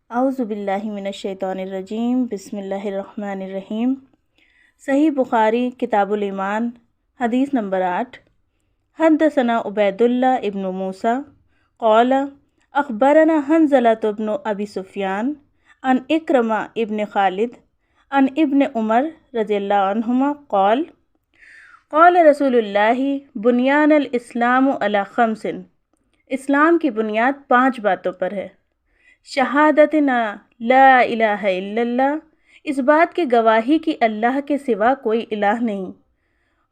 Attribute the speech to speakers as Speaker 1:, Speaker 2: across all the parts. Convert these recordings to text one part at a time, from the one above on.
Speaker 1: اعوذ باللہ من الشیطان الرجیم بسم اللہ الرحمن الرحیم۔ صحیح بخاری کتاب الایمان حدیث نمبر 8۔ حدثنا عبید اللہ ابن موسیٰ قال اخبرنا حنظلۃ بن ابی سفیان عن اکرمہ ابن خالد عن ابن عمر رضی اللہ عنہما قال قال رسول اللہ بنیان الاسلام علی خمس، اسلام کی بنیاد 5 باتوں پر ہے۔ شہادتنا لا الہ الا اللہ، اس بات کی گواہی کی اللہ کے سوا کوئی الہ نہیں،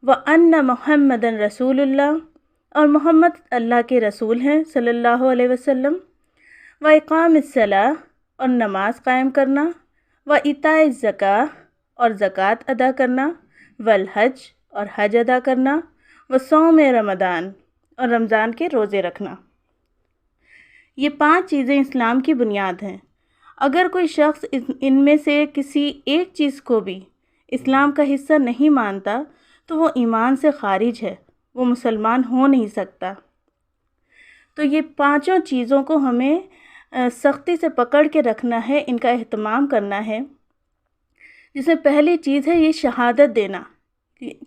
Speaker 1: وَأَنَّ مُحَمَّدًا رسول اللہ، اور محمد اللہ کے رسول ہیں صلی اللہ علیہ وسلم، وَإِقَامِ الصَّلَاةِ، اور نماز قائم کرنا، وَإِيتَاءِ الزَّكَاةِ، اور زکوٰۃ ادا کرنا، وَالْحَجِّ، اور حج ادا کرنا، وَصَوْمِ رمضان، اور رمضان کے روزے رکھنا۔ یہ 5 چیزیں اسلام کی بنیاد ہیں۔ اگر کوئی شخص ان میں سے کسی ایک چیز کو بھی اسلام کا حصہ نہیں مانتا تو وہ ایمان سے خارج ہے، وہ مسلمان ہو نہیں سکتا۔ تو یہ 5 چیزوں کو ہمیں سختی سے پکڑ کے رکھنا ہے، ان کا اہتمام کرنا ہے۔ جس میں پہلی چیز ہے یہ شہادت دینا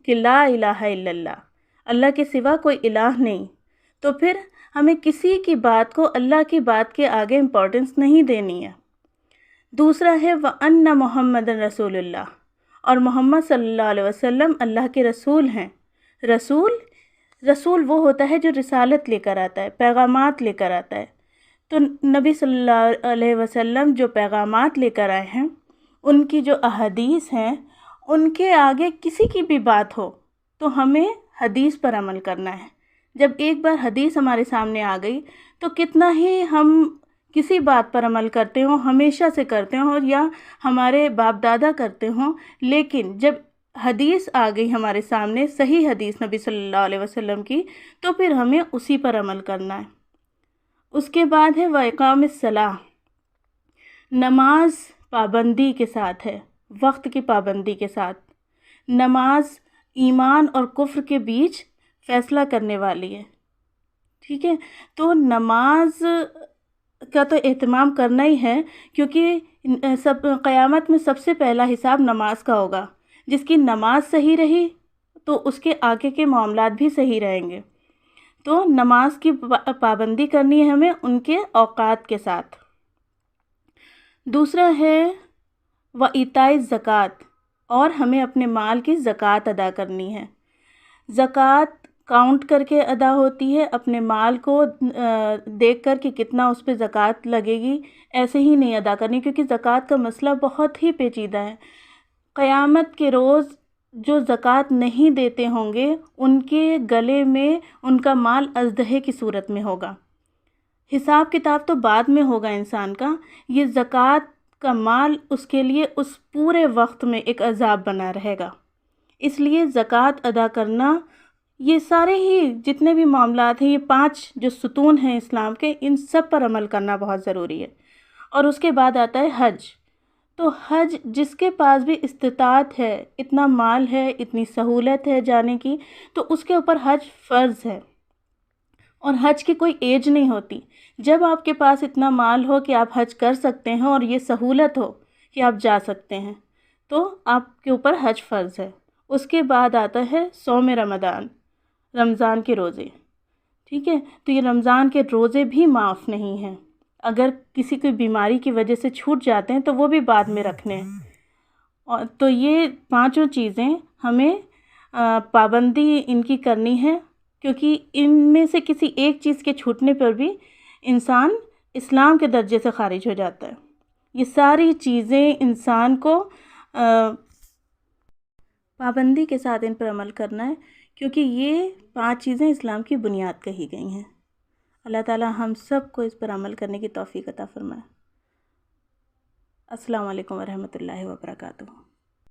Speaker 1: کہ لا الہ الا اللہ، اللہ کے سوا کوئی الہ نہیں۔ تو پھر ہمیں کسی کی بات کو اللہ کی بات کے آگے امپورٹنس نہیں دینی ہے۔ دوسرا ہے وَأَنَّ مُحَمَّدًا رسول اللہ، اور محمد صلی اللہ علیہ وسلم اللہ کے رسول ہیں۔ رسول وہ ہوتا ہے جو رسالت لے کر آتا ہے، پیغامات لے کر آتا ہے۔ تو نبی صلی اللہ علیہ وسلم جو پیغامات لے کر آئے ہیں، ان کی جو احادیث ہیں، ان کے آگے کسی کی بھی بات ہو تو ہمیں حدیث پر عمل کرنا ہے۔ جب ایک بار حدیث ہمارے سامنے آ گئی تو کتنا ہی ہم کسی بات پر عمل کرتے ہوں، ہمیشہ سے کرتے ہوں یا ہمارے باپ دادا کرتے ہوں، لیکن جب حدیث آ گئی ہمارے سامنے، صحیح حدیث نبی صلی اللہ علیہ وسلم کی، تو پھر ہمیں اسی پر عمل کرنا ہے۔ اس کے بعد ہے وَإِقَامِ الصَّلَاةِ، نماز پابندی کے ساتھ ہے، وقت کی پابندی کے ساتھ۔ نماز ایمان اور کفر کے بیچ فیصلہ کرنے والی ہے، ٹھیک ہے۔ تو نماز کا تو اہتمام کرنا ہی ہے، کیونکہ قیامت میں سب سے پہلا حساب نماز کا ہوگا۔ جس کی نماز صحیح رہی تو اس کے آگے کے معاملات بھی صحیح رہیں گے۔ تو نماز کی پابندی کرنی ہے ہمیں ان کے اوقات کے ساتھ۔ دوسرا ہے وَإِيتَاءِ الزَّكَاةِ، اور ہمیں اپنے مال کی زکوٰۃ ادا کرنی ہے۔ زکوٰۃ کاؤنٹ کر کے ادا ہوتی ہے، اپنے مال کو دیکھ کر کہ کتنا اس پہ زکوٰۃ لگے گی، ایسے ہی نہیں ادا کرنی، کیونکہ زکوٰۃ کا مسئلہ بہت ہی پیچیدہ ہے۔ قیامت کے روز جو زکوٰۃ نہیں دیتے ہوں گے، ان کے گلے میں ان کا مال اژدہے کی صورت میں ہوگا۔ حساب کتاب تو بعد میں ہوگا انسان کا، یہ زکوٰۃ کا مال اس کے لیے اس پورے وقت میں ایک عذاب بنا رہے گا۔ اس لیے زکوٰۃ ادا کرنا، یہ سارے ہی جتنے بھی معاملات ہیں، یہ 5 جو ستون ہیں اسلام کے، ان سب پر عمل کرنا بہت ضروری ہے۔ اور اس کے بعد آتا ہے حج۔ تو حج جس کے پاس بھی استطاعت ہے، اتنا مال ہے، اتنی سہولت ہے جانے کی، تو اس کے اوپر حج فرض ہے۔ اور حج کی کوئی ایج نہیں ہوتی۔ جب آپ کے پاس اتنا مال ہو کہ آپ حج کر سکتے ہیں اور یہ سہولت ہو کہ آپ جا سکتے ہیں، تو آپ کے اوپر حج فرض ہے۔ اس کے بعد آتا ہے صوم رمضان، رمضان کے روزے، ٹھیک ہے۔ تو یہ رمضان کے روزے بھی معاف نہیں ہیں، اگر کسی کوئی بیماری کی وجہ سے چھوٹ جاتے ہیں تو وہ بھی بعد میں رکھنے ہیں۔ اور تو یہ 5 چیزیں ہمیں پابندی ان کی کرنی ہے، کیونکہ ان میں سے کسی ایک چیز کے چھوٹنے پر بھی انسان اسلام کے درجے سے خارج ہو جاتا ہے۔ یہ ساری چیزیں انسان کو پابندی کے ساتھ ان پر عمل کرنا ہے، کیونکہ یہ 5 چیزیں اسلام کی بنیاد کہی گئی ہیں۔ اللہ تعالی ہم سب کو اس پر عمل کرنے کی توفیق عطا فرمائے۔ السلام علیکم ورحمۃ اللہ وبرکاتہ۔